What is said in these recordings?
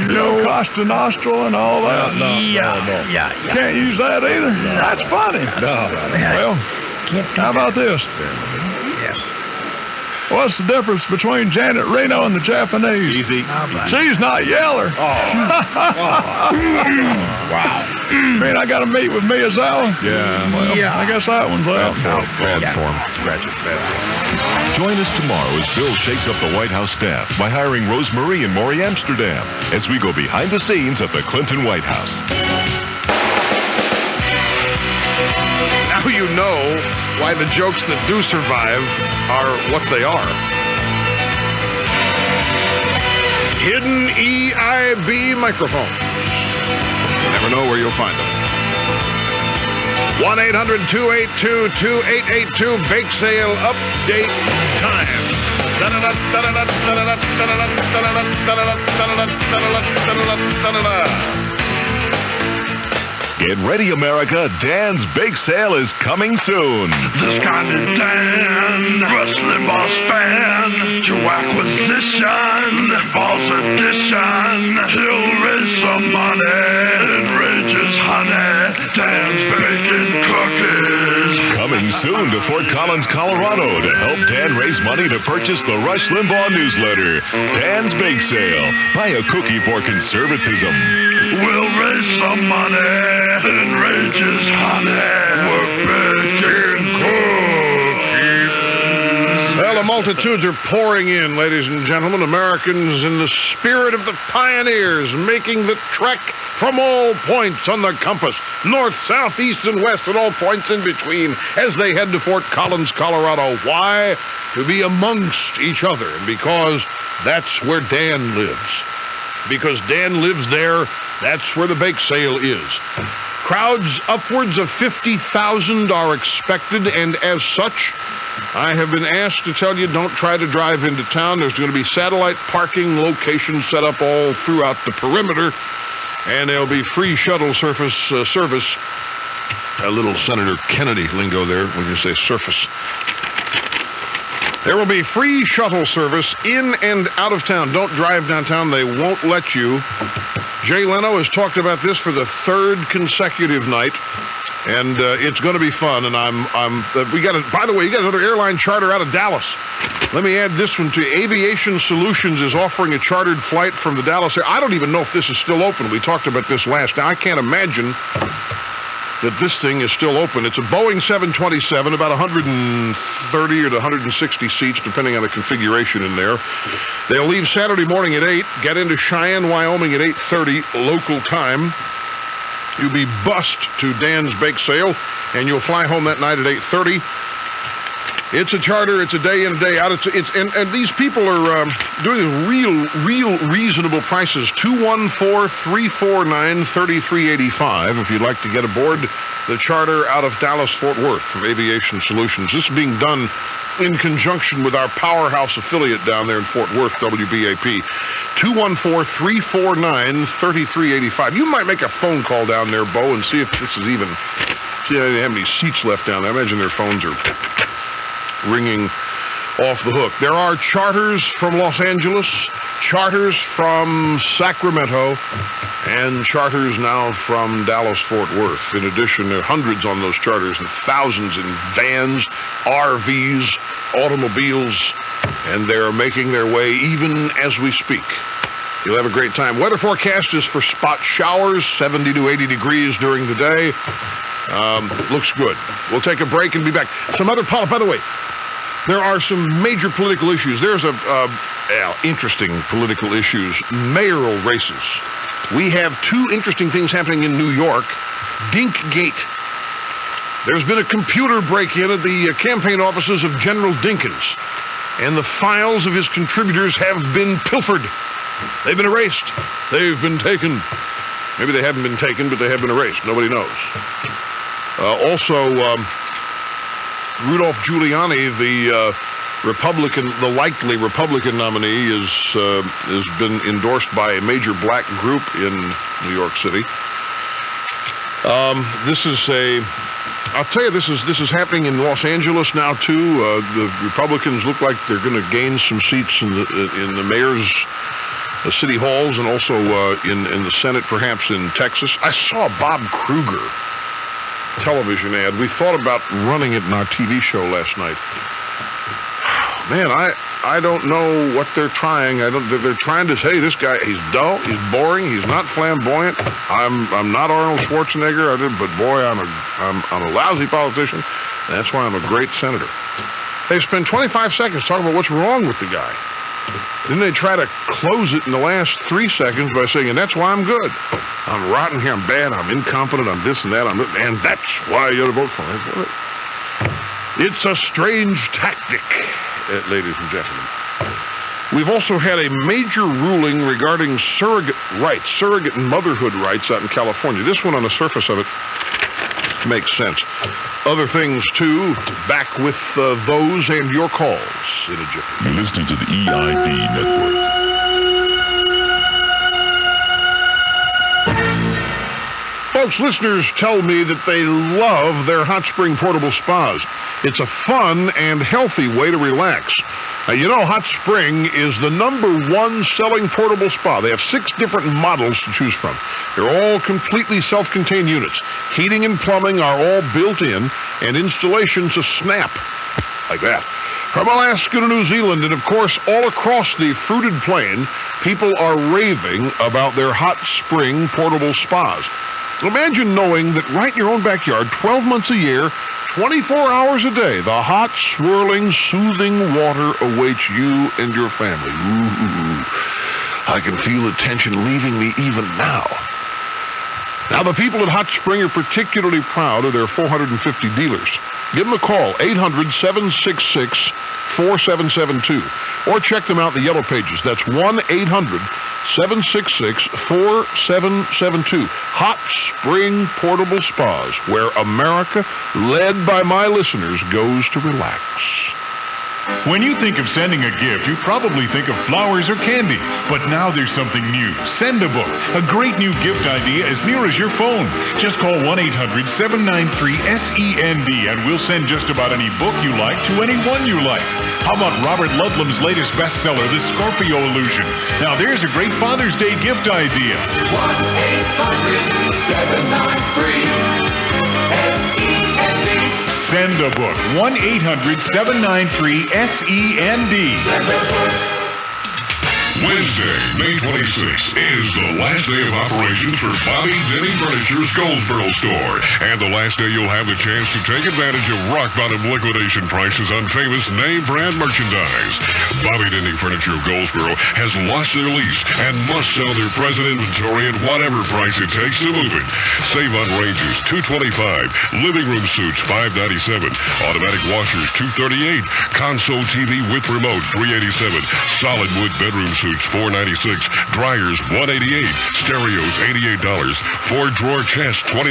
Costa Nostra and all that. Yeah. Can't use that either. That's funny. Well, how about this? What's the difference between Janet Reno and the Japanese? Easy. She's not Yeller. Wow. I got to meet with Miyazawa. Yeah. Well, I guess that one's out. Bad form. Scratch it. Bad form. Join us tomorrow as Bill shakes up the White House staff by hiring Rosemarie and Maury Amsterdam as we go behind the scenes at the Clinton White House. Now you know why the jokes that do survive are what they are. Hidden EIB microphones. You never know where you'll find them. 1-800-282-2882, bake sale update time. Get ready, America. Dan's Bake Sale is coming soon. This kind of Dan, wrestling boss fan, to acquisition, boss edition. He'll raise some money, enrages honey, Dan's baking cookies. Coming soon to Fort Collins, Colorado to help Dan raise money to purchase the Rush Limbaugh newsletter. Dan's Bake Sale. Buy a cookie for conservatism. We'll raise some money, enrages honey, we're baking cookies. Well, the multitudes are pouring in, ladies and gentlemen. Americans in the spirit of the pioneers, making the trek from all points on the compass, north, south, east, and west, and all points in between, as they head to Fort Collins, Colorado. Why? To be amongst each other, and because that's where Dan lives. Because Dan lives there, that's where the bake sale is. Crowds upwards of 50,000 are expected, and as such, I have been asked to tell you, don't try to drive into town. There's going to be satellite parking locations set up all throughout the perimeter, and there'll be free shuttle service. A little Senator Kennedy lingo there when you say surface. There will be free shuttle service in and out of town. Don't drive downtown. They won't let you. Jay Leno has talked about this for the third consecutive night, and it's going to be fun. And by the way, you got another airline charter out of Dallas. Let me add this one to you. Aviation Solutions is offering a chartered flight from the Dallas area. I don't even know if this is still open. We talked about this last night. I can't imagine that this thing is still open. It's a Boeing 727, about 130 or 160 seats, depending on the configuration in there. They'll leave Saturday morning at 8, get into Cheyenne, Wyoming at 8:30 local time. You'll be bussed to Dan's Bake Sale, and you'll fly home that night at 8:30. It's a charter. It's a day in, a day out. And these people are doing real reasonable prices. 214-349-3385 if you'd like to get aboard the charter out of Dallas-Fort Worth from Aviation Solutions. This is being done in conjunction with our powerhouse affiliate down there in Fort Worth, WBAP. 214-349-3385. You might make a phone call down there, Bo, and see if this is even... See if they have any seats left down there. I imagine their phones are ringing off the hook. There are charters from Los Angeles, charters from Sacramento, and charters now from Dallas-Fort Worth. In addition, there are hundreds on those charters and thousands in vans, RVs, automobiles, and they're making their way even as we speak. You'll have a great time. Weather forecast is for spot showers, 70 to 80 degrees during the day. Looks good. We'll take a break and be back. Some other by the way, there are some major political issues. There's interesting political issues. Mayoral races. We have two interesting things happening in New York. Dinkgate. There's been a computer break-in at the campaign offices of General Dinkins, and the files of his contributors have been pilfered. They've been erased. They've been taken. Maybe they haven't been taken, but they have been erased. Nobody knows. Also, Rudolph Giuliani, the likely Republican nominee, has been endorsed by a major black group in New York City. I'll tell you, this is happening in Los Angeles now too. The Republicans look like they're going to gain some seats in the mayor's the city halls and also in the Senate, perhaps in Texas. I saw a Bob Kruger television ad. We thought about running it in our TV show last night. Man, I don't know what they're trying. They're trying to say this guy, he's dull, he's boring, he's not flamboyant. I'm not Arnold Schwarzenegger, but boy, I'm a lousy politician. And that's why I'm a great senator. They spend 25 seconds talking about what's wrong with the guy. Then they try to close it in the last 3 seconds by saying, and that's why I'm good. I'm rotten here, I'm bad, I'm incompetent, I'm this and that, and that's why you ought to vote for me. It's a strange tactic, ladies and gentlemen. We've also had a major ruling regarding surrogate motherhood rights out in California. This one, on the surface of it, makes sense. Other things, too, back with those and your calls in a jiffy. You're listening to the EIB Network. Folks, listeners tell me that they love their hot spring portable spas. It's a fun and healthy way to relax. Now, you know, Hot Spring is the #1 selling portable spa. They have 6 different models to choose from. They're all completely self-contained units. Heating and plumbing are all built in, and installation's a snap. Like that. From Alaska to New Zealand, and of course, all across the fruited plain, people are raving about their Hot Spring portable spas. Imagine knowing that right in your own backyard, 12 months a year, 24 hours a day, the hot, swirling, soothing water awaits you and your family. Ooh, I can feel the tension leaving me even now. Now, the people at Hot Spring are particularly proud of their 450 dealers. Give them a call, 800-766-4772, or check them out in the Yellow Pages. That's 1-800-766-4772. Hot Spring Portable Spas, where America, led by my listeners, goes to relax. When you think of sending a gift, you probably think of flowers or candy. But now there's something new. Send a book. A great new gift idea as near as your phone. Just call 1-800-793-SEND and we'll send just about any book you like to anyone you like. How about Robert Ludlum's latest bestseller, The Scorpio Illusion? Now there's a great Father's Day gift idea. 1-800-793-SEND. Send a book. 1-800-793-SEND. Send a book. Wednesday, May 26th is the last day of operations for Bobby Denny Furniture's Goldsboro store. And the last day you'll have the chance to take advantage of rock-bottom liquidation prices on famous name brand merchandise. Bobby Denny Furniture of Goldsboro has lost their lease and must sell their present inventory at whatever price it takes to move it. Save on ranges, $225, living room suits, $597, automatic washers, $238, console TV with remote, $387, solid wood bedroom suits, $496, dryers, $188, stereos, $88, 4-drawer chest, $29.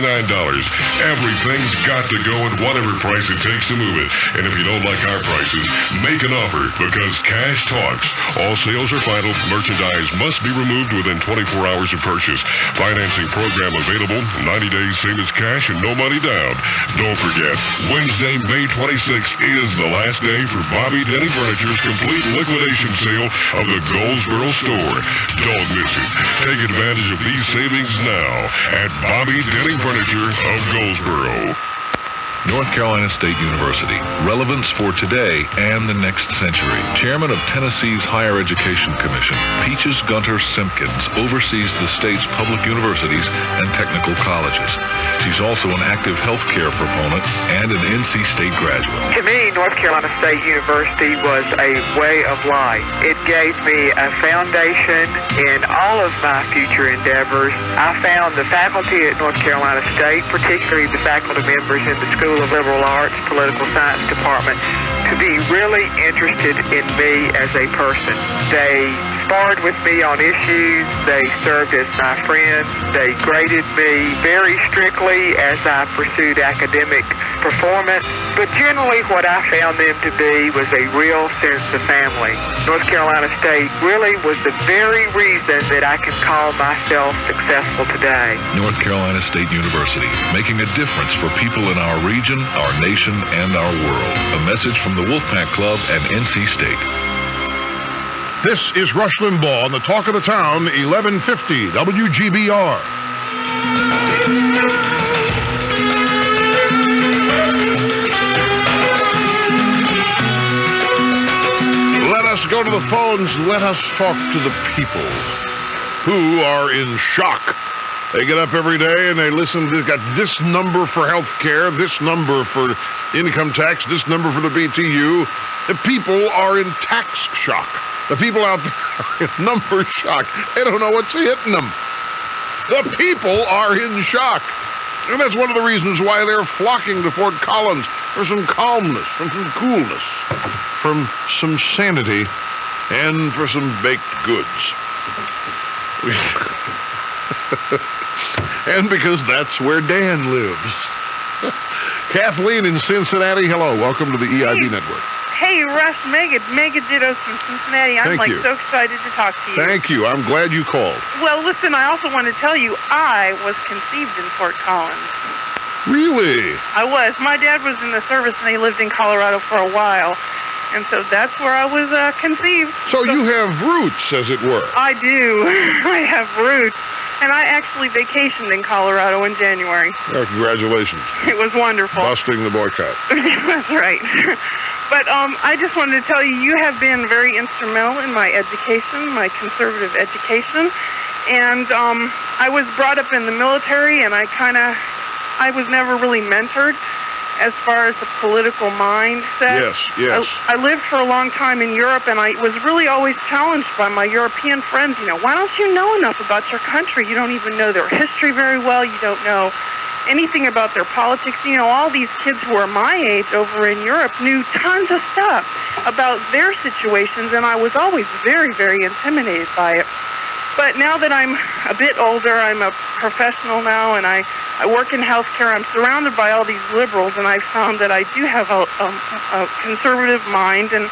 Everything's got to go at whatever price it takes to move it. And if you don't like our prices, make an offer, because cash talks. All sales are final. Merchandise must be removed within 24 hours of purchase. Financing program available, 90 days, same as cash and no money down. Don't forget, Wednesday, May 26th is the last day for Bobby Denny Furniture's complete liquidation sale of the Goldsboro store. Don't miss it. Take advantage of these savings now at Bobby Denny Furniture of Goldsboro. North Carolina State University, relevance for today and the next century. Chairman of Tennessee's Higher Education Commission, Peaches Gunter Simpkins oversees the state's public universities and technical colleges. She's also an active healthcare proponent and an NC State graduate. To me, North Carolina State University was a way of life. It gave me a foundation in all of my future endeavors. I found the faculty at North Carolina State, particularly the faculty members in the School of Liberal Arts, Political Science Department, to be really interested in me as a person. They sparred with me on issues. They served as my friends. They graded me very strictly as I pursued academic performance. But generally what I found them to be was a real sense of family. North Carolina State really was the very reason that I can call myself successful today. North Carolina State University, making a difference for people in our region, our nation, and our world. A message from the Wolfpack Club and NC State. This is Rush Limbaugh on the Talk of the Town, 1150 WGBR. Let us go to the phones. Let us talk to the people who are in shock. They get up every day and they listen. They've got this number for health care, this number for income tax, this number for the BTU. The people are in tax shock. The people out there are in number shock. They don't know what's hitting them. The people are in shock. And that's one of the reasons why they're flocking to Fort Collins for some calmness, from some coolness, from some sanity, and for some baked goods. And because that's where Dan lives. Kathleen in Cincinnati, hello. Welcome to the EIB Network. Hey, Russ, Mega Dittos from Cincinnati. I'm Thank you. so excited to talk to you. Thank you. I'm glad you called. Well, listen, I also want to tell you I was conceived in Fort Collins. Really? I was. My dad was in the service and he lived in Colorado for a while. And so that's where I was conceived. So you have roots, as it were. I do. I have roots. And I actually vacationed in Colorado in January. Oh, congratulations. It was wonderful. Busting the boycott. That's right. But I just wanted to tell you, you have been very instrumental in my education, my conservative education. And I was brought up in the military, and I was never really mentored as far as the political mindset. Yes. I lived for a long time in Europe, and I was really always challenged by my European friends. Why don't you know enough about your country? You don't even know their history very well. You don't know anything about their politics. All these kids who are my age over in Europe knew tons of stuff about their situations, and I was always very, very intimidated by it. But now that I'm a bit older, I'm a professional now, and I work in healthcare. I'm surrounded by all these liberals, and I've found that I do have a conservative mind, and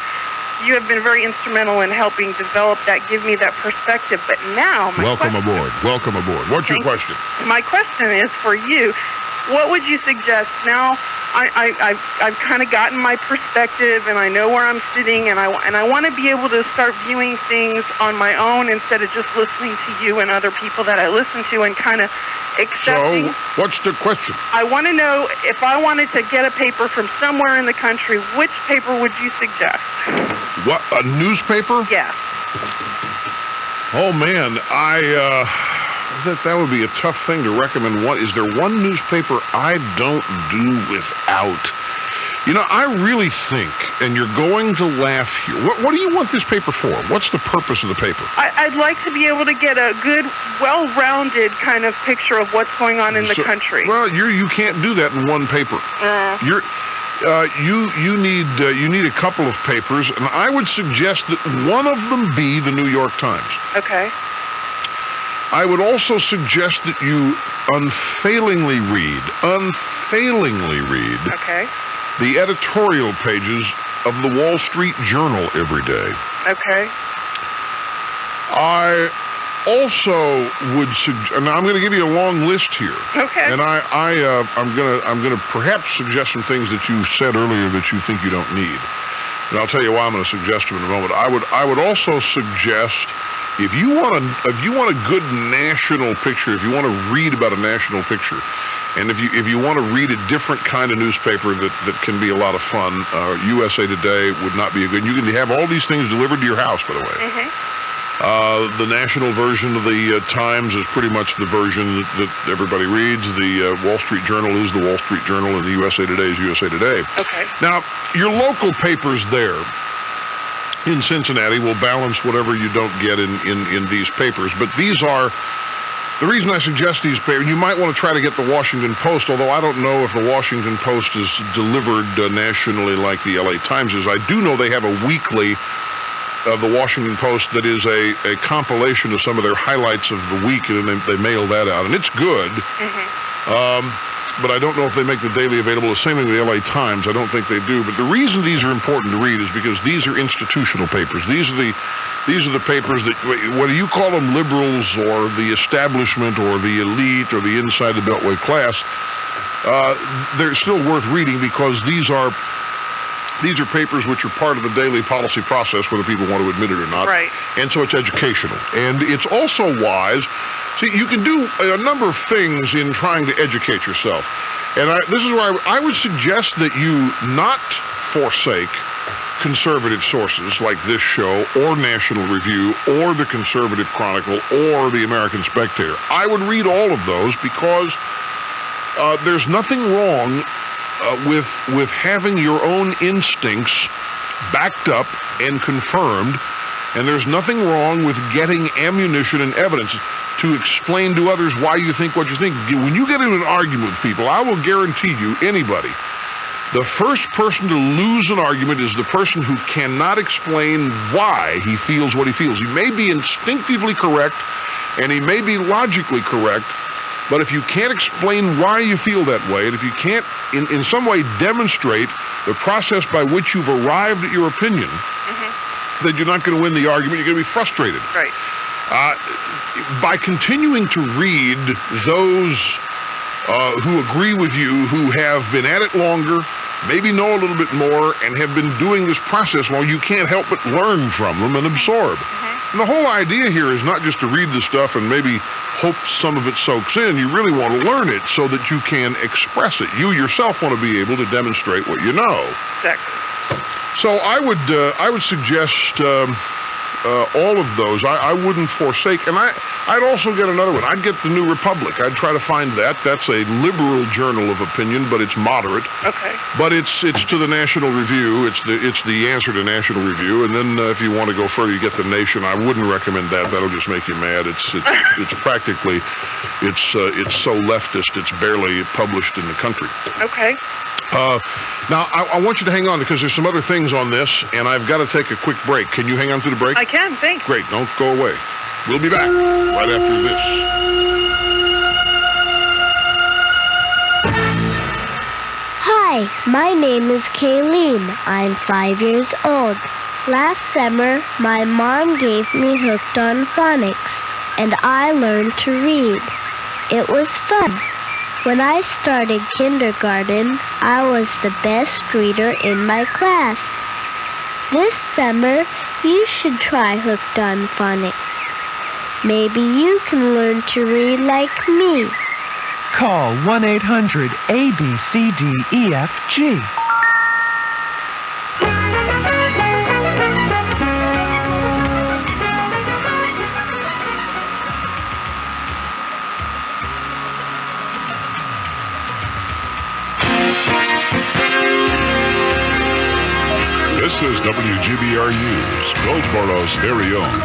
you have been very instrumental in helping develop that, give me that perspective. But now, Welcome aboard. What's your question? My question is for you. What would you suggest now? I've kind of gotten my perspective, and I know where I'm sitting, and I want to be able to start viewing things on my own instead of just listening to you and other people that I listen to and kind of accepting. So, what's the question? I want to know if I wanted to get a paper from somewhere in the country, which paper would you suggest? What, a newspaper? Yes. Oh, man, that would be a tough thing to recommend. Is there one newspaper I don't do without? I really think, and you're going to laugh here, what do you want this paper for? What's the purpose of the paper? I'd like to be able to get a good, well-rounded kind of picture of what's going on in the country. Well, you can't do that in one paper. You need a couple of papers, and I would suggest that one of them be the New York Times. Okay. I would also suggest that you unfailingly read Okay. the editorial pages of the Wall Street Journal every day. Okay. I also would suggest, and I'm going to give you a long list here. Okay. And I'm going to perhaps suggest some things that you said earlier that you think you don't need. And I'll tell you why I'm going to suggest them in a moment. I would also suggest, if you want a good national picture, if you want to read about a national picture, and if you want to read a different kind of newspaper that can be a lot of fun, USA Today would not be a good. You can have all these things delivered to your house, by the way. Mm-hmm. The national version of the Times is pretty much the version that everybody reads. The Wall Street Journal is the Wall Street Journal, and the USA Today is USA Today. Okay. Now, your local papers there in Cincinnati will balance whatever you don't get in these papers. But these are, the reason I suggest these papers, you might want to try to get the Washington Post, although I don't know if the Washington Post is delivered nationally like the LA Times is. I do know they have a weekly of the Washington Post that is a compilation of some of their highlights of the week, and then they mail that out, and it's good. Mm-hmm. But I don't know if they make the daily available. The same thing with the LA Times. I don't think they do. But the reason these are important to read is because these are institutional papers. These are the papers that, whether you call them liberals or the establishment or the elite or the inside the Beltway class, they're still worth reading because these are These are papers which are part of the daily policy process, whether people want to admit it or not. Right. And so it's educational. And it's also wise. See, you can do a number of things in trying to educate yourself. And this is where I would suggest that you not forsake conservative sources like this show or National Review or the Conservative Chronicle or the American Spectator. I would read all of those because there's nothing wrong with having your own instincts backed up and confirmed, and there's nothing wrong with getting ammunition and evidence to explain to others why you think what you think. When you get in an argument with people, I will guarantee you, anybody, the first person to lose an argument is the person who cannot explain why he feels what he feels. He may be instinctively correct, and he may be logically correct, but if you can't explain why you feel that way, and if you can't in some way demonstrate the process by which you've arrived at your opinion, then you're not going to win the argument. You're going to be frustrated. Right. By continuing to read those who agree with you, who have been at it longer, maybe know a little bit more, and have been doing this process long, you can't help but learn from them and absorb. And the whole idea here is not just to read the stuff and maybe hope some of it soaks in. You really want to learn it so that you can express it. You yourself want to be able to demonstrate what you know. Exactly. So I would suggest all of those. I wouldn't forsake, and I'd also get another one. I'd get the New Republic. I'd try to find that. That's a liberal journal of opinion, but it's moderate. Okay. But it's to the National Review. It's the answer to National Review. And then if you want to go further, you get the Nation. I wouldn't recommend that. That'll just make you mad. It's practically it's so leftist. It's barely published in the country. Okay. Now, I want you to hang on because there's some other things on this, and I've got to take a quick break. Can you hang on through the break? I can, thanks. Great, don't go away. We'll be back right after this. Hi, my name is Kayleen. I'm 5 years old. Last summer, my mom gave me Hooked on Phonics, and I learned to read. It was fun. When I started kindergarten, I was the best reader in my class. This summer, you should try Hooked on Phonics. Maybe you can learn to read like me. Call 1-800-ABCDEFG. This is WGBR News, Goldsboro's very own.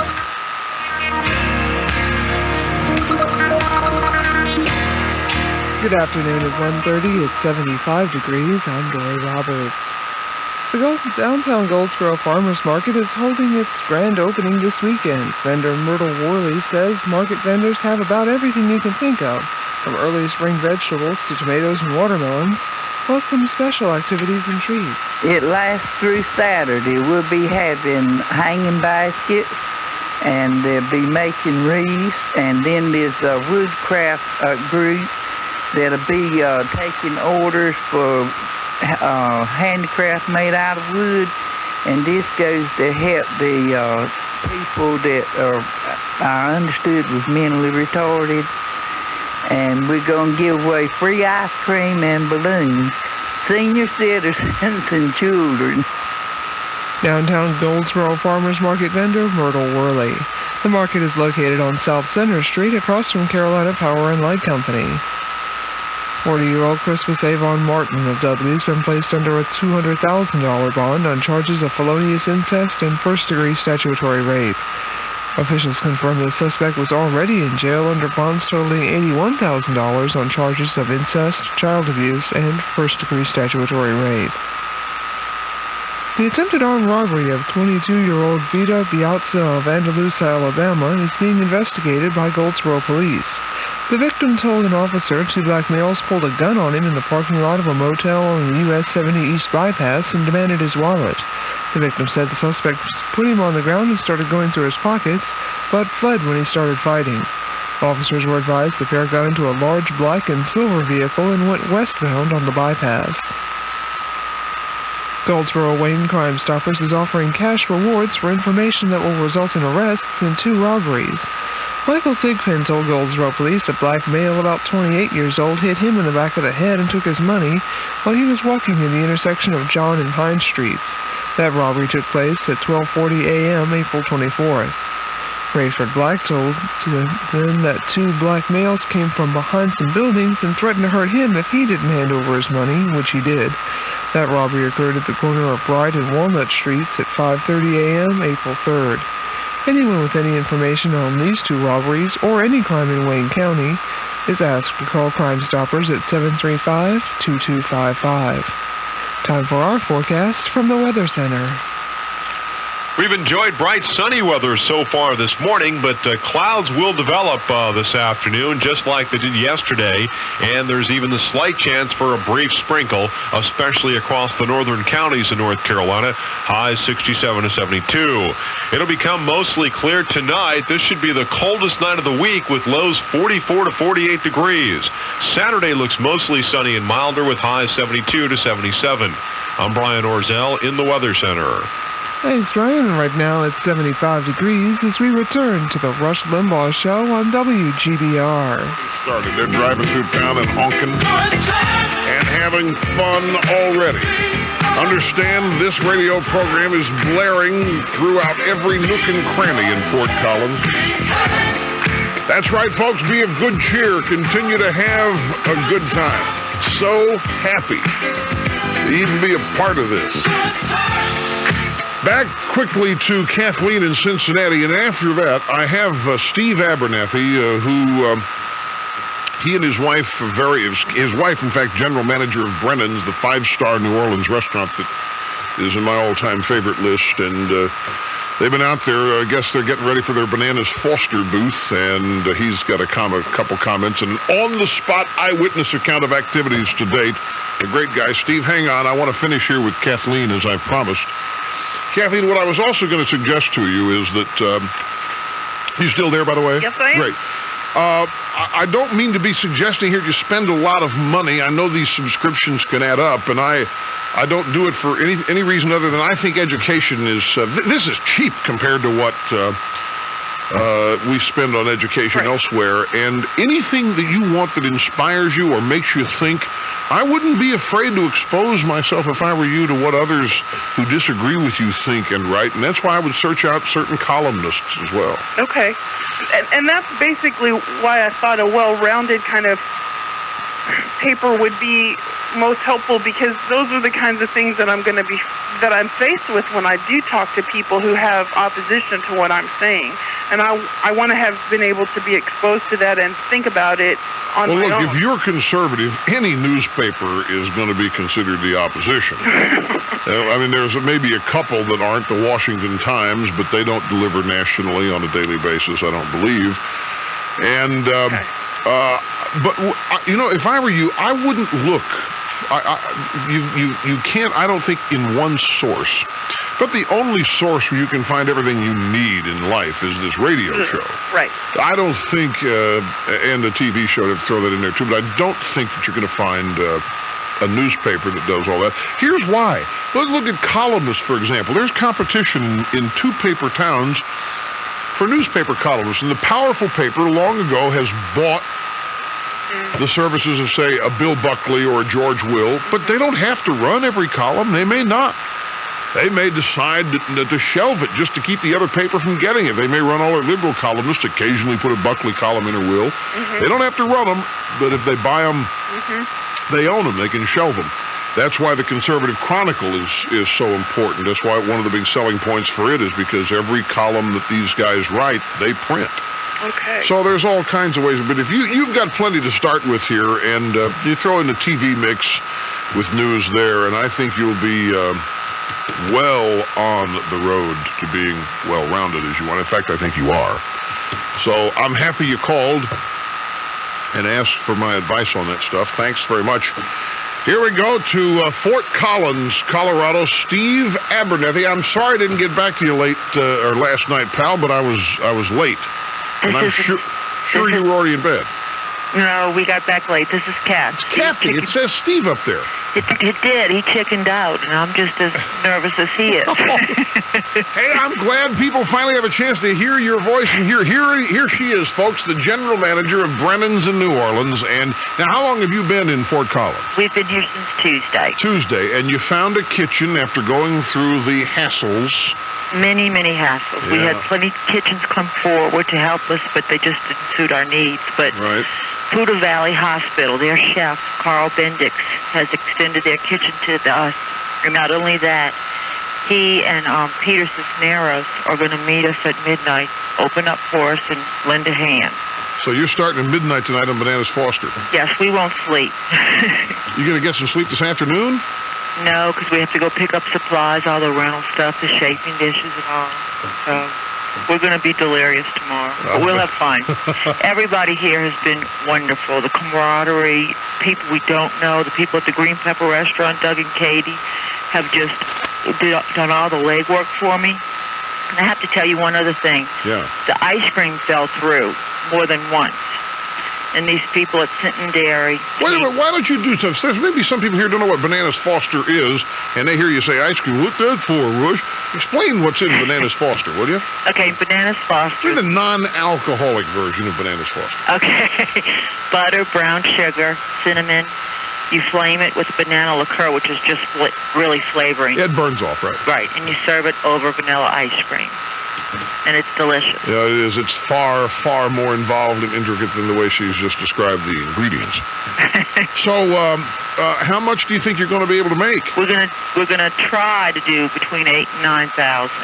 Good afternoon at 1:30. It's 75 degrees. I'm Dory Roberts. The downtown Goldsboro Farmers Market is holding its grand opening this weekend. Vendor Myrtle Worley says market vendors have about everything you can think of, from early spring vegetables to tomatoes and watermelons, plus some special activities and treats. It lasts through Saturday. We'll be having hanging baskets, and they'll be making wreaths, and then there's a woodcraft group that'll be taking orders for handicraft made out of wood, and this goes to help the people that I understood was mentally retarded. And we're going to give away free ice cream and balloons, senior citizens and children. Downtown Goldsboro Farmers Market vendor Myrtle Worley. The market is located on South Center Street across from Carolina Power and Light Company. 40-year-old Christmas Avon Martin of Dudley has been placed under a $200,000 bond on charges of felonious incest and first-degree statutory rape. Officials confirmed the suspect was already in jail under bonds totaling $81,000 on charges of incest, child abuse, and first-degree statutory rape. The attempted armed robbery of 22-year-old Vita Piazza of Andalusia, Alabama, is being investigated by Goldsboro police. The victim told an officer two black males pulled a gun on him in the parking lot of a motel on the US 70 East bypass and demanded his wallet. The victim said the suspect put him on the ground and started going through his pockets, but fled when he started fighting. Officers were advised the pair got into a large black and silver vehicle and went westbound on the bypass. Goldsboro Wayne Crime Stoppers is offering cash rewards for information that will result in arrests in 2 robberies. Michael Thigpen told Goldsboro police a black male about 28 years old hit him in the back of the head and took his money while he was walking near the intersection of John and Pine Streets. That robbery took place at 12:40 a.m. April 24th. Rayford Black told them that 2 black males came from behind some buildings and threatened to hurt him if he didn't hand over his money, which he did. That robbery occurred at the corner of Bright and Walnut Streets at 5:30 a.m. April 3rd. Anyone with any information on these 2 robberies or any crime in Wayne County is asked to call Crime Stoppers at 735-2255. Time for our forecast from the Weather Center. We've enjoyed bright sunny weather so far this morning, but clouds will develop this afternoon just like they did yesterday, and there's even the slight chance for a brief sprinkle, especially across the northern counties of North Carolina, highs 67 to 72. It'll become mostly clear tonight. This should be the coldest night of the week with lows 44 to 48 degrees. Saturday looks mostly sunny and milder with highs 72 to 77. I'm Brian Orzel in the Weather Center. Thanks, Ryan. Right now it's 75 degrees as we return to the Rush Limbaugh Show on WGBR. Started. They're driving through town and honking and having fun already. Understand this radio program is blaring throughout every nook and cranny in Fort Collins. That's right, folks. Be of good cheer. Continue to have a good time. So happy to even be a part of this. Back quickly to Kathleen in Cincinnati, and after that, I have Steve Abernathy, who he and his wife, his wife, in fact, general manager of Brennan's, the 5-star New Orleans restaurant that is in my all-time favorite list, and they've been out there. I guess they're getting ready for their Bananas Foster booth, and he's got a couple comments, and on-the-spot eyewitness account of activities to date. A great guy. Steve, hang on. I want to finish here with Kathleen, as I've promised. Kathleen, what I was also going to suggest to you is that, you still there, by the way? Yes, I am. Great. I don't mean to be suggesting here you spend a lot of money. I know these subscriptions can add up, and I don't do it for any reason other than I think education is, this is cheap compared to what we spend on education elsewhere. And anything that you want that inspires you or makes you think, I wouldn't be afraid to expose myself if I were you to what others who disagree with you think and write, and that's why I would search out certain columnists as well. Okay. And that's basically why I thought a well-rounded kind of paper would be most helpful, because those are the kinds of things that I'm faced with when I do talk to people who have opposition to what I'm saying. And I want to have been able to be exposed to that and think about it on my own. Well, look, if you're conservative, any newspaper is going to be considered the opposition. I mean, there's maybe a couple that aren't, the Washington Times, but they don't deliver nationally on a daily basis, I don't believe. And, but, you know, if I were you, I wouldn't look. You can't, I don't think, in one source. But the only source where you can find everything you need in life is this radio show. Right. I don't think, and a TV show, to throw that in there too, but I don't think that you're going to find a newspaper that does all that. Here's why. Let's look at columnists, for example. There's competition in 2 paper towns for newspaper columnists, and the powerful paper long ago has bought the services of, say, a Bill Buckley or a George Will, but they don't have to run every column. They may not. They may decide to shelve it just to keep the other paper from getting it. They may run all their liberal columnists, occasionally put a Buckley column in or Will. They don't have to run them, but if they buy them, they own them. They can shelve them. That's why the Conservative Chronicle is so important. That's why one of the big selling points for it is because every column that these guys write, they print. Okay. So there's all kinds of ways. But if you've got plenty to start with here, and you throw in the TV mix with news there, and I think you'll be well on the road to being well-rounded as you want. In fact, I think you are. So I'm happy you called and asked for my advice on that stuff. Thanks very much. Here we go to Fort Collins, Colorado. Steve Abernathy. I'm sorry I didn't get back to you or last night, pal, but I was late. And I'm sure you were already in bed. No, we got back late. This is Kat. It's Kathy. It says Steve up there. It did. He chickened out, and I'm just as nervous as he is. Hey, I'm glad people finally have a chance to hear your voice. And here she is, folks, the general manager of Brennan's in New Orleans. And now, how long have you been in Fort Collins? We've been here since Tuesday. Tuesday, and you found a kitchen after going through the hassles. Many, many hassles. We had plenty of kitchens come forward to help us, but they just didn't suit our needs. But Poudre Valley Hospital, their chef, Carl Bendix, has extended their kitchen to us. And not only that, he and Peter Cisneros are going to meet us at midnight, open up for us, and lend a hand. So you're starting at midnight tonight on Bananas Foster. Yes, we won't sleep. You going to get some sleep this afternoon? No, because we have to go pick up supplies, all the rental stuff, the chafing dishes and all. So we're going to be delirious tomorrow. But we'll have fun. Everybody here has been wonderful. The camaraderie, people we don't know, the people at the Green Pepper Restaurant, Doug and Katie, have just done all the legwork for me. And I have to tell you one other thing. Yeah. The ice cream fell through more than once. And these people at Sinton Dairy. Wait a minute, why don't you do stuff? Maybe some people here don't know what Bananas Foster is, and they hear you say ice cream. What's that for, Rush? Explain what's in Bananas Foster, will you? Okay, Bananas Foster. We're the non-alcoholic version of Bananas Foster. Okay. Butter, brown sugar, cinnamon. You flame it with banana liqueur, which is just really flavoring. It burns off, right? Right, and you serve it over vanilla ice cream. And it's delicious. Yeah, it is. It's far, far more involved and intricate than the way she's just described the ingredients. So, how much do you think you're going to be able to make? We're gonna try to do between 8,000 and 9,000.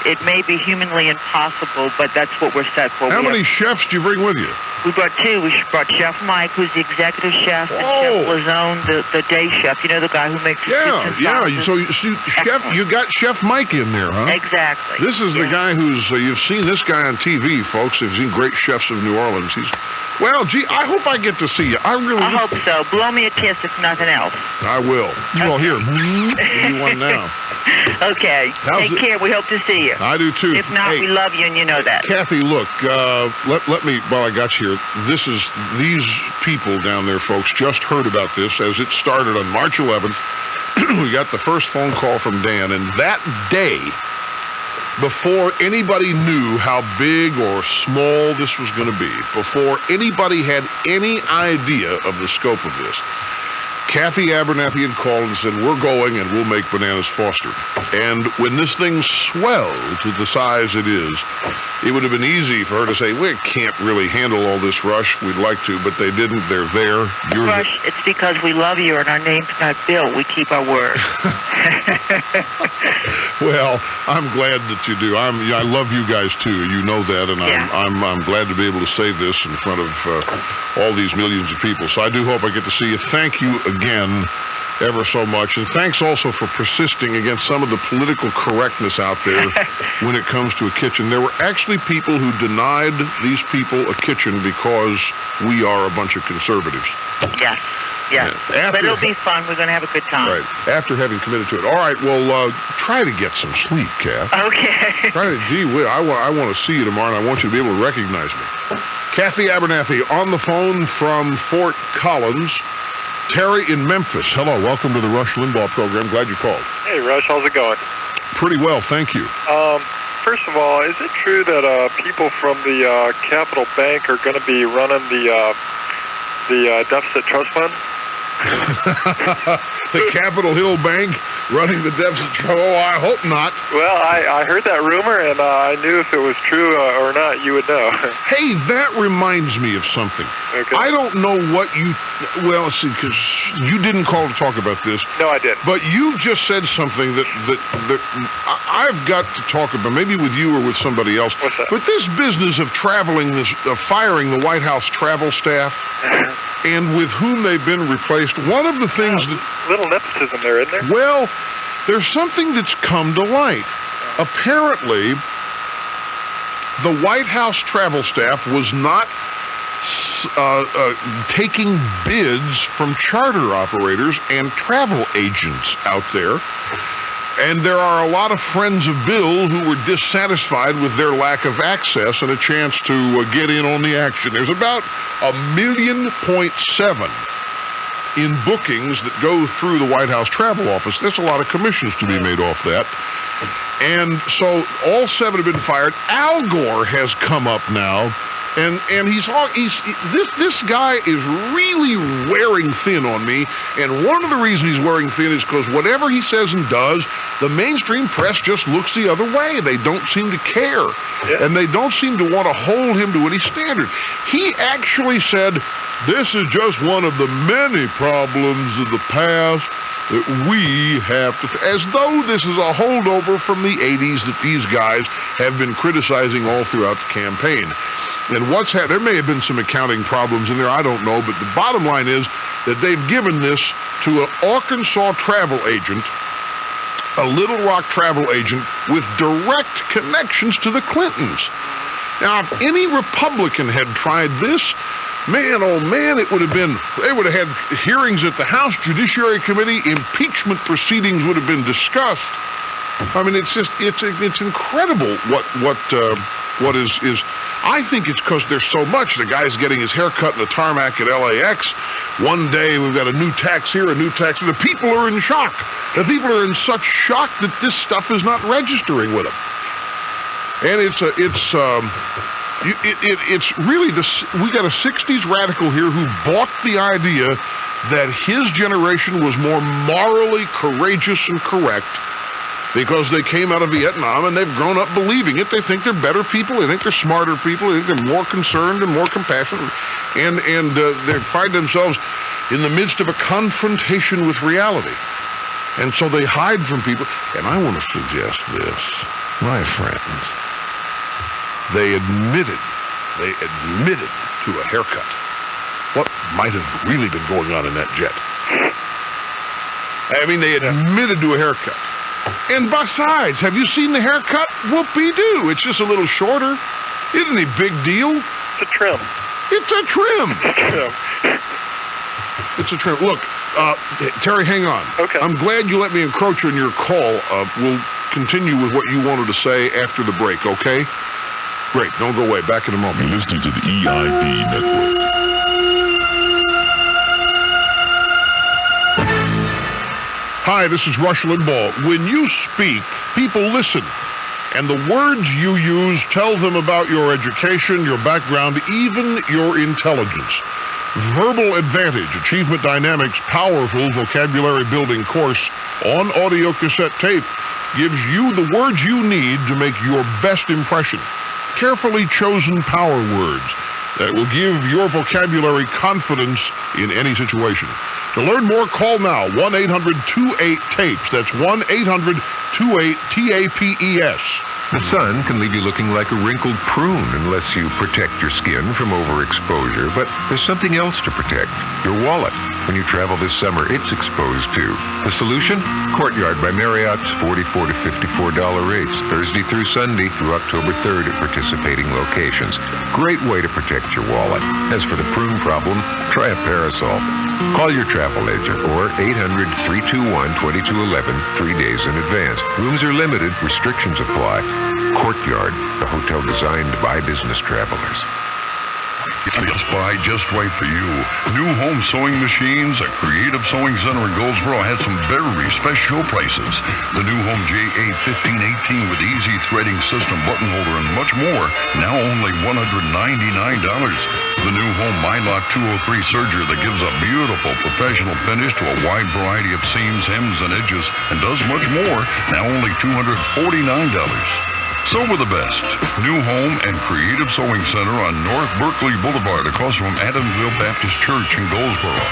It may be humanly impossible, but that's what we're set for. How many chefs do you bring with you? We brought two. We brought Chef Mike, who's the executive chef, and Chef Lazone, the day chef. You know, the guy who makes the So you got Chef Mike in there, huh? Exactly. This is the guy who's, you've seen this guy on TV, folks. You've seen Great Chefs of New Orleans. Well, gee, I hope I get to see you. I hope so. Blow me a kiss if nothing else. I will. Okay. Well, here. Give you one now. Okay. Take care. We hope to see you. I do, too. If not, we love you, and you know that. Kathy, look, let me, while I got you here, these people down there, folks, just heard about this as it started on March 11th. We got the first phone call from Dan, and that day, before anybody knew how big or small this was going to be, before anybody had any idea of the scope of this, Kathy Abernathy had called and said, we're going and we'll make Bananas Foster. And when this thing swelled to the size it is, it would have been easy for her to say, we can't really handle all this, Rush. We'd like to, but they didn't. They're there. Rush, it's because we love you and our name's not Bill. We keep our word. Well, I'm glad that you do. I love you guys, too. You know that, and I'm glad to be able to say this in front of all these millions of people. So I do hope I get to see you. Thank you again ever so much. And thanks also for persisting against some of the political correctness out there when it comes to a kitchen. There were actually people who denied these people a kitchen because we are a bunch of conservatives. Yes. Yes. But it'll be fun. We're going to have a good time. Right. After having committed to it. All right. Well, try to get some sleep, Kath. Okay. I want to see you tomorrow, and I want you to be able to recognize me. Kathy Abernathy on the phone from Fort Collins. Terry in Memphis. Hello. Welcome to the Rush Limbaugh program. Glad you called. Hey, Rush. How's it going? Pretty well. Thank you. First of all, is it true that people from the Capital Bank are going to be running the deficit trust fund? The Capitol Hill Bank running the deficit trust? Oh, I hope not. Well, I heard that rumor, and I knew if it was true or not, you would know. Hey, that reminds me of something. Okay. I don't know what you... Well, let's see, because you didn't call to talk about this. No, I didn't. But you just said something that I've got to talk about, maybe with you or with somebody else. What's that? But this business of firing the White House travel staff and with whom they've been replaced, one of the things little nepotism there, isn't there? Well, there's something that's come to light. Apparently, the White House travel staff was not taking bids from charter operators and travel agents out there. And there are a lot of friends of Bill who were dissatisfied with their lack of access and a chance to get in on the action. There's about 1.7 million in bookings that go through the White House travel office. There's a lot of commissions to be made off that. And so all 7 have been fired. Al Gore has come up now, and this guy is really wearing thin on me. And one of the reasons he's wearing thin is because whatever he says and does, the mainstream press just looks the other way. They don't seem to care, and they don't seem to want to hold him to any standard. He actually said, "This is just one of the many problems of the past that we have to," as though this is a holdover from the 80s that these guys have been criticizing all throughout the campaign. And there may have been some accounting problems in there, I don't know, but the bottom line is that they've given this to an Arkansas travel agent, a Little Rock travel agent with direct connections to the Clintons. Now, if any Republican had tried this, man, oh man, they would have had hearings at the House Judiciary Committee, impeachment proceedings would have been discussed. I mean, it's incredible what is. I think it's because there's so much. The guy's getting his hair cut in the tarmac at LAX. One day we've got a new tax here, a new tax there. The people are in shock. The people are in such shock that this stuff is not registering with them. And it's really we got a 60s radical here who bought the idea that his generation was more morally courageous and correct because they came out of Vietnam and they've grown up believing it. They think they're better people. They think they're smarter people. They think they're more concerned and more compassionate. And they find themselves in the midst of a confrontation with reality. And so they hide from people. And I want to suggest this, my friends. They admitted to a haircut. What might have really been going on in that jet? I mean, they admitted to a haircut. And besides, have you seen the haircut? Whoopee-doo. It's just a little shorter. Isn't a big deal. It's a trim. It's a trim. It's a trim. Look, Terry, hang on. Okay. I'm glad you let me encroach on your call. We'll continue with what you wanted to say after the break, okay? Great. Don't go away. Back in a moment. You're listening to the EIB Network. Hi, this is Rush Limbaugh. When you speak, people listen. And the words you use tell them about your education, your background, even your intelligence. Verbal Advantage, Achievement Dynamics' powerful vocabulary building course on audio cassette tape gives you the words you need to make your best impression. Carefully chosen power words that will give your vocabulary confidence in any situation. To learn more, call now, 1-800-28-TAPES. That's 1-800-28-TAPES. The sun can leave you looking like a wrinkled prune unless you protect your skin from overexposure. But there's something else to protect, your wallet. When you travel this summer, it's exposed too. The solution? Courtyard by Marriott's $44 to $54 rates, Thursday through Sunday through October 3rd at participating locations. Great way to protect your wallet. As for the prune problem, try a parasol. Call your travel agent or 800-321-2211 3 days in advance. Rooms are limited, restrictions apply. Courtyard, the hotel designed by business travelers. Just buy just right for you. New home sewing machines, a creative sewing center in Goldsboro had some very special prices. The new home JA1518 with easy threading system, button holder, and much more, now only $199. The new home MyLock 203 serger that gives a beautiful professional finish to a wide variety of seams, hems, and edges, and does much more, now only $249. So we're the best. New home and creative sewing center on North Berkeley Boulevard across from Adamsville Baptist Church in Goldsboro.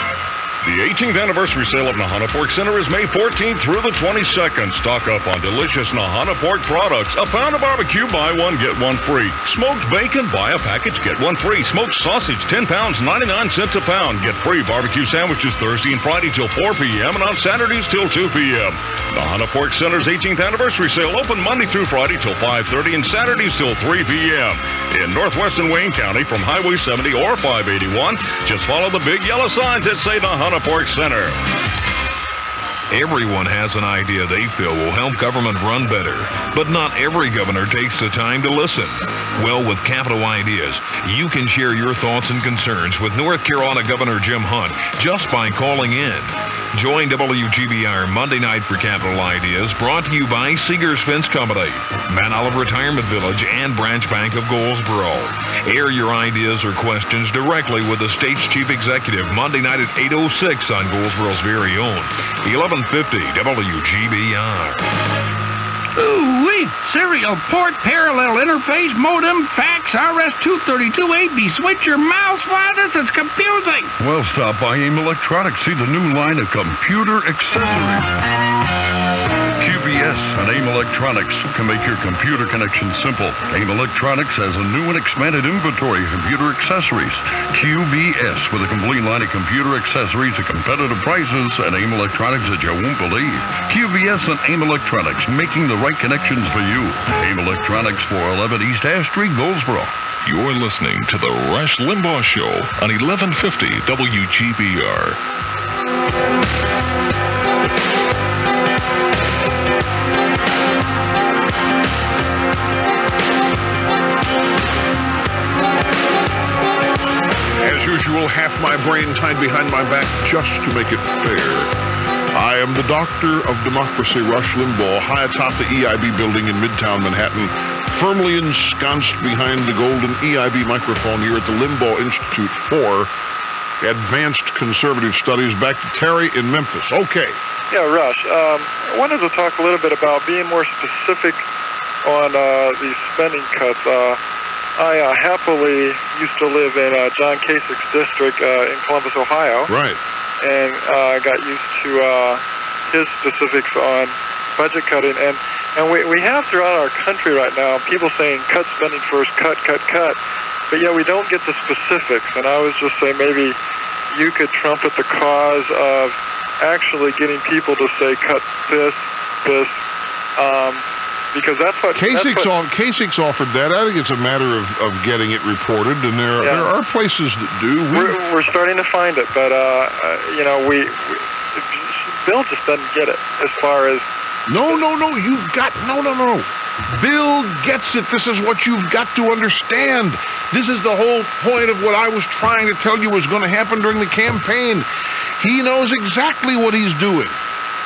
The 18th anniversary sale of Nahana Pork Center is May 14th through the 22nd. Stock up on delicious Nahana Pork products. A pound of barbecue, buy one, get one free. Smoked bacon, buy a package, get one free. Smoked sausage, 10 pounds, 99 cents a pound. Get free barbecue sandwiches Thursday and Friday till 4 p.m. and on Saturdays till 2 p.m. Nahana Pork Center's 18th anniversary sale open Monday through Friday till 5:30 and Saturdays till 3 p.m. In northwestern Wayne County from Highway 70 or 581. Just follow the big yellow signs that say Nahana Pork Center. Everyone has an idea they feel will help government run better, but not every governor takes the time to listen. Well, with Capital Ideas, you can share your thoughts and concerns with North Carolina Governor Jim Hunt just by calling in. Join WGBR Monday night for Capital Ideas, brought to you by Seegers Fence Company, Mount Olive Retirement Village, and Branch Bank of Goldsboro. Air your ideas or questions directly with the state's chief executive Monday night at 8:06 on Goldsboro's very own 1150 WGBR. Ooh-wee! Serial port parallel interface modem fax RS-232-AB switcher mouse. Why, this is confusing. Well, stop by AIM Electronics. See the new line of computer accessories. QBS and AIM Electronics can make your computer connection simple. AIM Electronics has a new and expanded inventory of computer accessories. QBS with a complete line of computer accessories at competitive prices, and AIM Electronics that you won't believe. QBS and AIM Electronics, making the right connections for you. AIM Electronics, 411 East Ash Street, Goldsboro. You're listening to The Rush Limbaugh Show on 1150 WGBR. As usual, half my brain tied behind my back just to make it fair. I am the doctor of democracy, Rush Limbaugh, high atop the EIB building in Midtown Manhattan, firmly ensconced behind the golden EIB microphone here at the Limbaugh Institute for Advanced Conservative Studies. Back to Terry in Memphis. Okay. Yeah, Rush, I wanted to talk a little bit about being more specific on these spending cuts. I happily used to live in John Kasich's district in Columbus, Ohio. Right. And got used to his specifics on budget cutting. And we have throughout our country right now people saying cut spending first, cut. But yeah, we don't get the specifics. And I was just saying maybe you could trumpet the cause of actually getting people to say cut this, because that's what Kasich's offered that. I think it's a matter of getting it reported, and there are places that do. We're starting to find it, but Bill just doesn't get it as far as. No. Bill gets it. This is what you've got to understand. This is the whole point of what I was trying to tell you was going to happen during the campaign. He knows exactly what he's doing.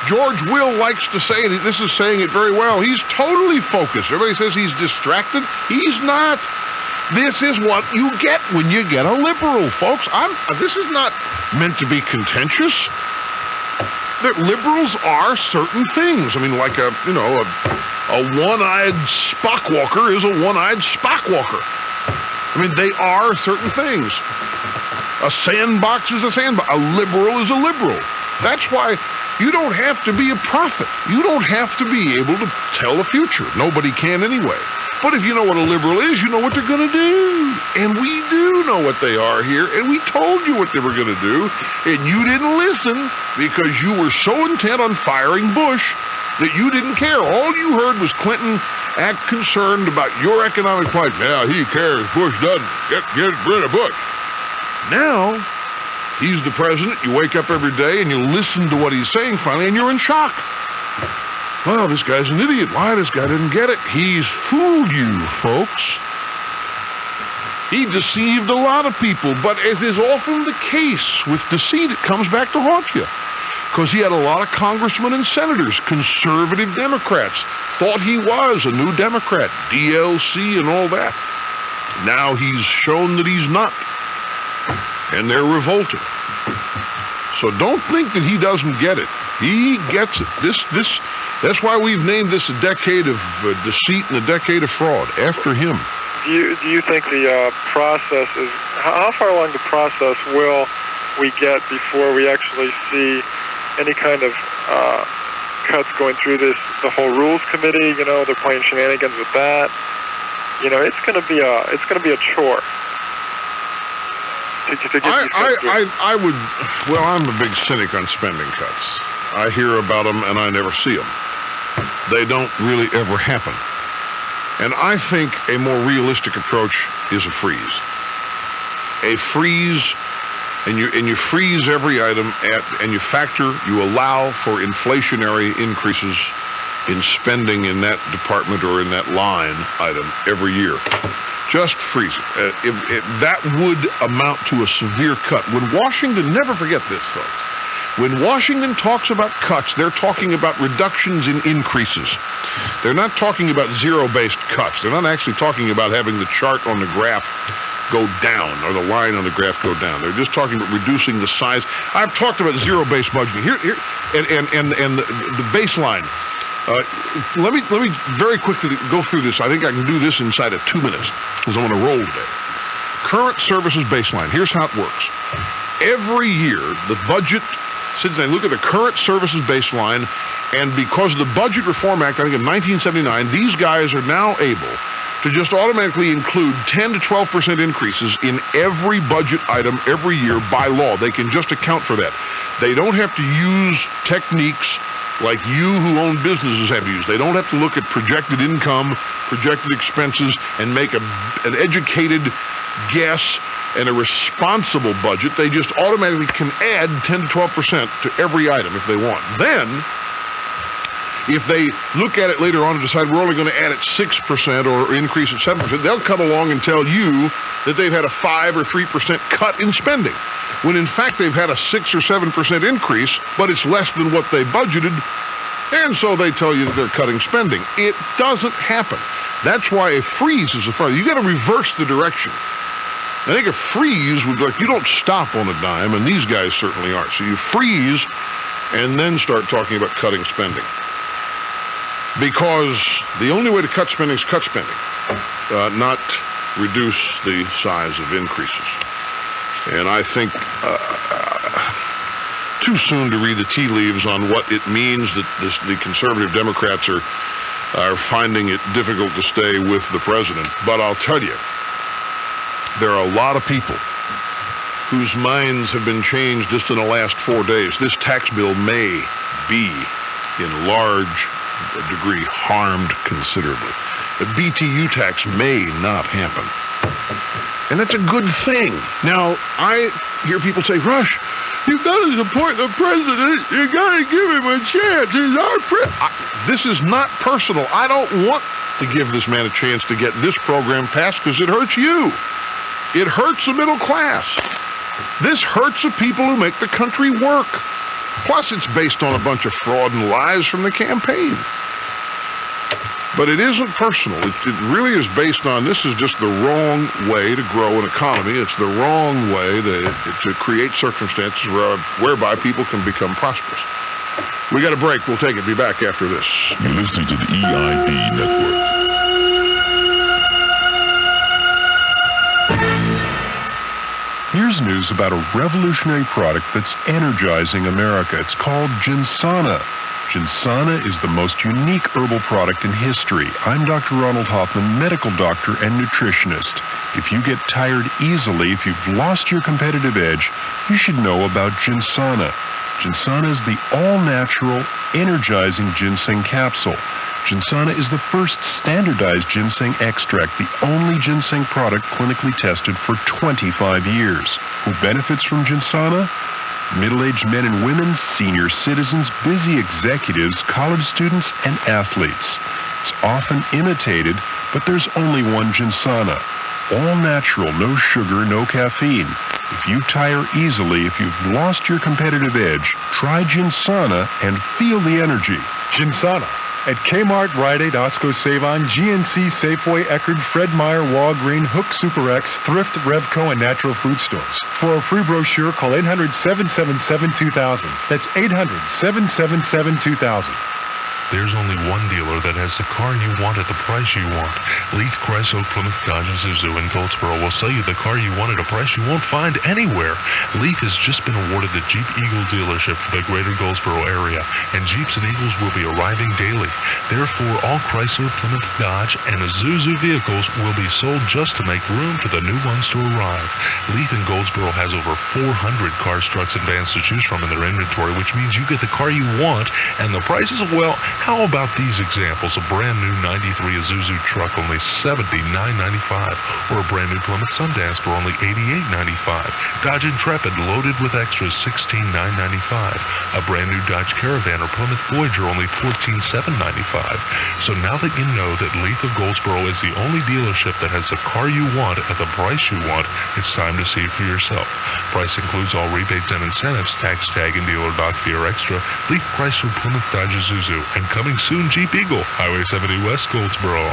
George Will likes to say, and this is saying it very well, he's totally focused. Everybody says he's distracted. He's not. This is what you get when you get a liberal, folks. This is not meant to be contentious. Liberals are certain things. I mean, like a one-eyed spockwalker is a one-eyed spockwalker. I mean, they are certain things. A sandbox is a sandbox. A liberal is a liberal. That's why you don't have to be a prophet. You don't have to be able to tell the future. Nobody can anyway. But if you know what a liberal is, you know what they're going to do. And we do know what they are here, and we told you what they were going to do, and you didn't listen because you were so intent on firing Bush that you didn't care. All you heard was Clinton act concerned about your economic plight. Yeah, he cares. Bush doesn't. Get rid of Bush. Now, he's the president. You wake up every day and you listen to what he's saying finally, and you're in shock. Well, this guy's an idiot. Why? This guy didn't get it. He's fooled you, folks. He deceived a lot of people, but as is often the case with deceit, it comes back to haunt you. Because he had a lot of congressmen and senators, conservative Democrats, thought he was a new Democrat, DLC and all that. Now he's shown that he's not. And they're revolted. So don't think that he doesn't get it. He gets it. That's why we've named this a decade of deceit and a decade of fraud, after him. Do you think the process is, how far along the process will we get before we actually see any kind of cuts going through the whole rules committee? You know, they're playing shenanigans with that. You know, it's going to be a chore. I'm a big cynic on spending cuts. I hear about them and I never see them. They don't really ever happen. And I think a more realistic approach is a freeze. A freeze and you freeze every item and you allow for inflationary increases in spending in that department or in that line item every year. Just freeze it. That would amount to a severe cut. When Washington, never forget this, folks. When Washington talks about cuts, they're talking about reductions in increases. They're not talking about zero-based cuts. They're not actually talking about having the chart on the graph go down or the line on the graph go down. They're just talking about reducing the size. I've talked about zero-based budgeting here, and the baseline. Let me very quickly go through this. I think I can do this inside of 2 minutes because I want to roll today. Current services baseline. Here's how it works. Every year, the budget. Since they look at the current services baseline, and because of the Budget Reform Act, I think in 1979, these guys are now able to just automatically include 10 to 12% increases in every budget item every year by law. They can just account for that. They don't have to use techniques like you who own businesses have to use. They don't have to look at projected income, projected expenses, and make an educated guess and a responsible budget. They just automatically can add 10 to 12% to every item if they want. Then, if they look at it later on and decide we're only going to add it 6% or increase it 7%, they'll come along and tell you that they've had a 5 or 3% cut in spending, when in fact they've had a 6 or 7% increase, but it's less than what they budgeted, and so they tell you that they're cutting spending. It doesn't happen. That's why a freeze is a fire. You got to reverse the direction. I think a freeze would be like, you don't stop on a dime, and these guys certainly aren't. So you freeze and then start talking about cutting spending. Because the only way to cut spending is cut spending, not reduce the size of increases. And I think too soon to read the tea leaves on what it means that the conservative Democrats are finding it difficult to stay with the president. But I'll tell you, there are a lot of people whose minds have been changed just in the last 4 days. This tax bill may be, in large degree, harmed considerably. The BTU tax may not happen. And that's a good thing. Now, I hear people say, Rush, you've got to support the president. You got to give him a chance. He's our president. This is not personal. I don't want to give this man a chance to get this program passed because it hurts you. It hurts the middle class. This hurts the people who make the country work. Plus, it's based on a bunch of fraud and lies from the campaign. But it isn't personal. It really is based on, this is just the wrong way to grow an economy. It's the wrong way to create circumstances whereby people can become prosperous. We got a break. We'll take it. Be back after this. You're listening to the EIB Network. Here's news about a revolutionary product that's energizing America. It's called Ginsana. Ginsana is the most unique herbal product in history. I'm Dr. Ronald Hoffman, medical doctor and nutritionist. If you get tired easily, if you've lost your competitive edge, you should know about Ginsana. Ginsana is the all-natural, energizing ginseng capsule. Ginsana is the first standardized ginseng extract, the only ginseng product clinically tested for 25 years. Who benefits from Ginsana? Middle-aged men and women, senior citizens, busy executives, college students, and athletes. It's often imitated, but there's only one Ginsana. All natural, no sugar, no caffeine. If you tire easily, if you've lost your competitive edge, try Ginsana and feel the energy. Ginsana at Kmart, Rite Aid, Osco, Save-On, GNC, Safeway, Eckerd, Fred Meyer, Walgreen, Hook, Super X, Thrift, Revco, and Natural Food Stores. For a free brochure, call 800-777-2000. That's 800-777-2000. There's only one dealer that has the car you want at the price you want. Leith, Chrysler, Plymouth, Dodge, and Isuzu in Goldsboro will sell you the car you want at a price you won't find anywhere. Leith has just been awarded the Jeep Eagle dealership for the greater Goldsboro area, and Jeeps and Eagles will be arriving daily. Therefore, all Chrysler, Plymouth, Dodge, and Isuzu vehicles will be sold just to make room for the new ones to arrive. Leith in Goldsboro has over 400 cars, trucks, and vans to choose from in their inventory, which means you get the car you want, and the prices, well, How about these examples? A brand new 93 Isuzu truck, only $79.95, or a brand new Plymouth Sundance for only $88.95. Dodge Intrepid loaded with extras, $16,995. A brand new Dodge Caravan or Plymouth Voyager, only $14,795. So now that you know that Leith of Goldsboro is the only dealership that has the car you want at the price you want, it's time to see for yourself. Price includes all rebates and incentives, tax tag and dealer doc fee or extra. Leith Chrysler, Plymouth, Dodge, Isuzu, and coming soon, Jeep Eagle, Highway 70 West, Goldsboro.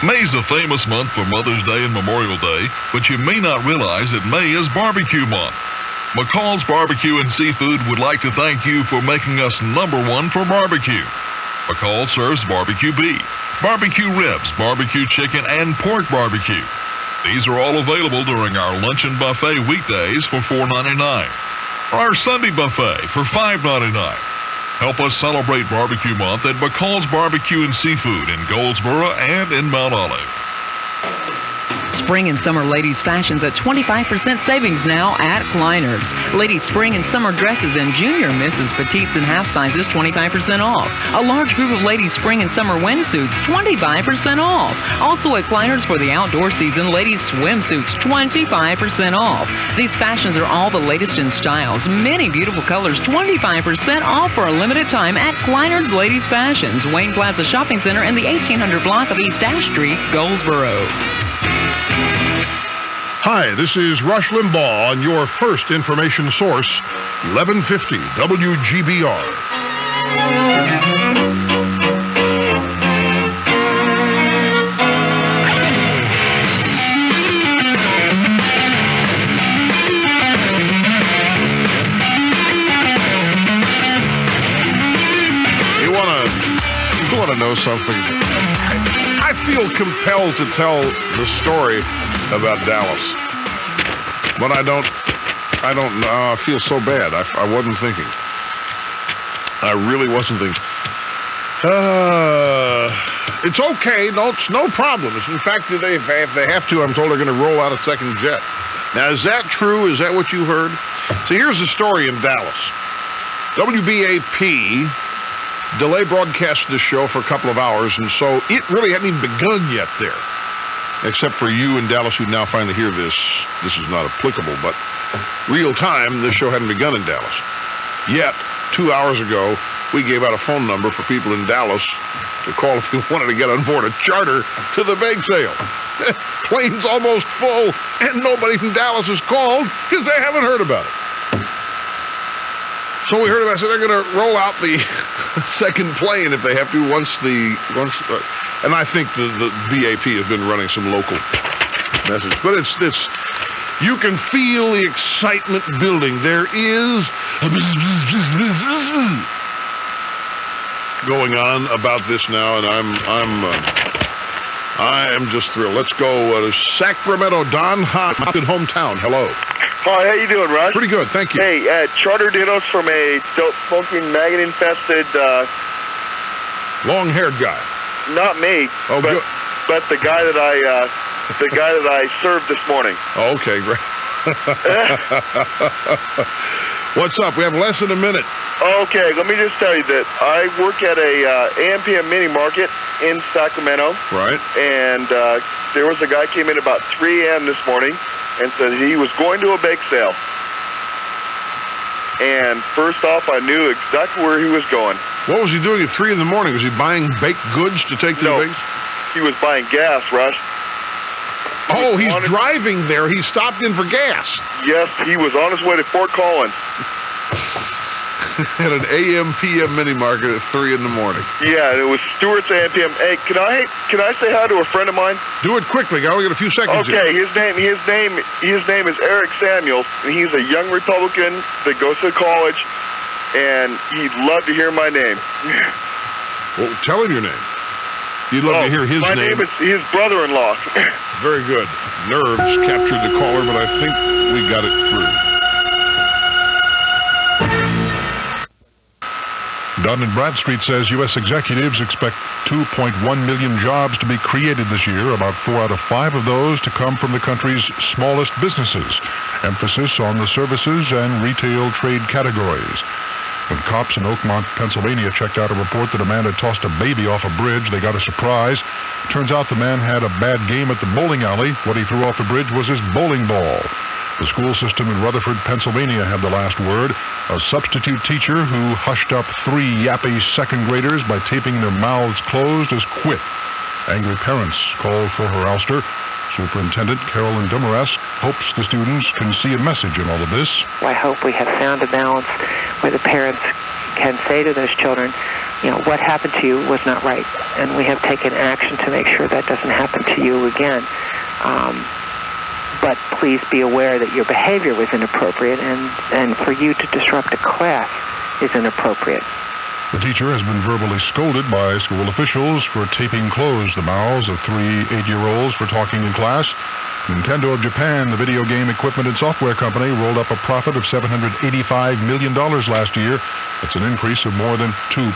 May's a famous month for Mother's Day and Memorial Day, but you may not realize that May is barbecue month. McCall's Barbecue and Seafood would like to thank you for making us #1 for barbecue. McCall serves barbecue beef, barbecue ribs, barbecue chicken, and pork barbecue. These are all available during our luncheon buffet weekdays for $4.99, or our Sunday buffet for $5.99. Help us celebrate Barbecue Month at McCall's Barbecue and Seafood in Goldsboro and in Mount Olive. Spring and summer ladies fashions at 25% savings now at Kleiners. Ladies spring and summer dresses and junior misses, petites and half sizes 25% off. A large group of ladies spring and summer windsuits 25% off. Also at Kleiners for the outdoor season, ladies swimsuits 25% off. These fashions are all the latest in styles, many beautiful colors, 25% off for a limited time at Kleiners Ladies Fashions, Wayne Plaza Shopping Center in the 1800 block of East Ash Street, Goldsboro. Hi, this is Rush Limbaugh on your first information source, 1150 WGBR. You want to know something? I feel compelled to tell the story about Dallas, but I don't know. I feel so bad. I wasn't thinking. I really wasn't thinking. It's okay. No, it's no problem. In fact, if they have to, I'm told they're going to roll out a second jet. Now, is that true? Is that what you heard? So here's the story in Dallas. WBAP delay broadcast this show for a couple of hours, and so it really hadn't even begun yet there. Except for you in Dallas who now finally hear this. This is not applicable, but real time, this show hadn't begun in Dallas. Yet, 2 hours ago, we gave out a phone number for people in Dallas to call if they wanted to get on board a charter to the bake sale. Plane's almost full, and nobody in Dallas has called because they haven't heard about it. So we heard about it. So they're going to roll out the second plane if they have to and I think the BAP has been running some local message. But it's you can feel the excitement building. There is going on about this now, and I am just thrilled. Let's go to Sacramento. Don Hahn, my good hometown. Hello. Hi, how you doing, Rush? Pretty good, thank you. Hey, charter dinners from a dope-smoking, maggot-infested... long-haired guy. Not me. Oh, but, good. But the guy that I served this morning. Oh, okay, great. What's up? We have less than a minute. Okay, let me just tell you that I work at a AM/PM mini market in Sacramento. Right. And there was a guy came in about 3 a.m. this morning and said he was going to a bake sale. And first off, I knew exactly where he was going. What was he doing at 3 in the morning? Was he buying baked goods to take to the bake? He was buying gas, Rush. Oh, he's driving there. He stopped in for gas. Yes, he was on his way to Fort Collins. At an AM/PM mini market at 3 in the morning. Yeah, it was Stewart's AM/PM. Hey, can I say hi to a friend of mine? Do it quickly. I only got a few seconds. Okay, his name is Eric Samuels, and he's a young Republican that goes to college, and he'd love to hear my name. Well, tell him your name. You'd love to hear his name. My name is his brother-in-law. Very good. Nerves captured the caller, but I think we got it through. Dun & Bradstreet says U.S. executives expect 2.1 million jobs to be created this year, about 4 out of 5 of those to come from the country's smallest businesses. Emphasis on the services and retail trade categories. When cops in Oakmont, Pennsylvania checked out a report that a man had tossed a baby off a bridge, they got a surprise. Turns out the man had a bad game at the bowling alley. What he threw off the bridge was his bowling ball. The school system in Rutherford, Pennsylvania had the last word. A substitute teacher who hushed up 3 yappy second graders by taping their mouths closed has quit. Angry parents called for her ouster. Superintendent Carolyn Demarest hopes the students can see a message in all of this. I hope we have found a balance where the parents can say to those children, what happened to you was not right, and we have taken action to make sure that doesn't happen to you again. But please be aware that your behavior was inappropriate, and for you to disrupt a class is inappropriate. The teacher has been verbally scolded by school officials for taping closed the mouths of 3 8-year-olds for talking in class. Nintendo of Japan, the video game equipment and software company, rolled up a profit of $785 million last year. That's an increase of more than 2%.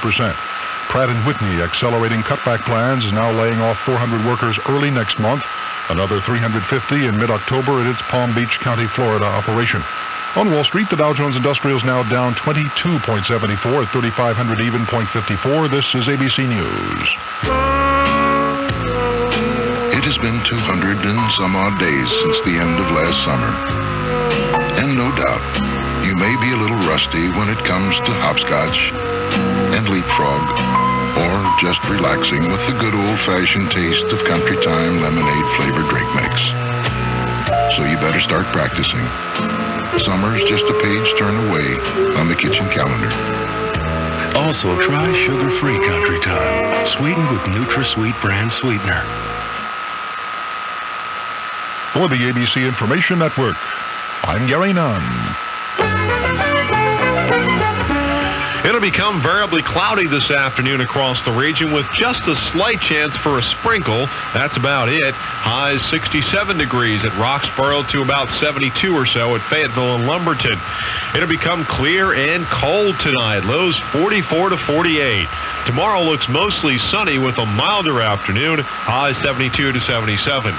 Pratt & Whitney, accelerating cutback plans, is now laying off 400 workers early next month, another 350 in mid-October at its Palm Beach County, Florida operation. On Wall Street, the Dow Jones Industrial is now down 22.74 at 3,500 even, 0.54. This is ABC News. It has been 200 and some odd days since the end of last summer. And no doubt, you may be a little rusty when it comes to hopscotch and leapfrog, or just relaxing with the good old-fashioned taste of Country Time lemonade-flavored drink mix. So you better start practicing. Summer's just a page turn away on the kitchen calendar. Also, try sugar-free Country Time, sweetened with NutraSweet brand sweetener. For the ABC Information Network, I'm Gary Nunn. It'll become variably cloudy this afternoon across the region with just a slight chance for a sprinkle. That's about it. Highs 67 degrees at Roxborough to about 72 or so at Fayetteville and Lumberton. It'll become clear and cold tonight. Lows 44 to 48. Tomorrow looks mostly sunny with a milder afternoon. Highs 72 to 77.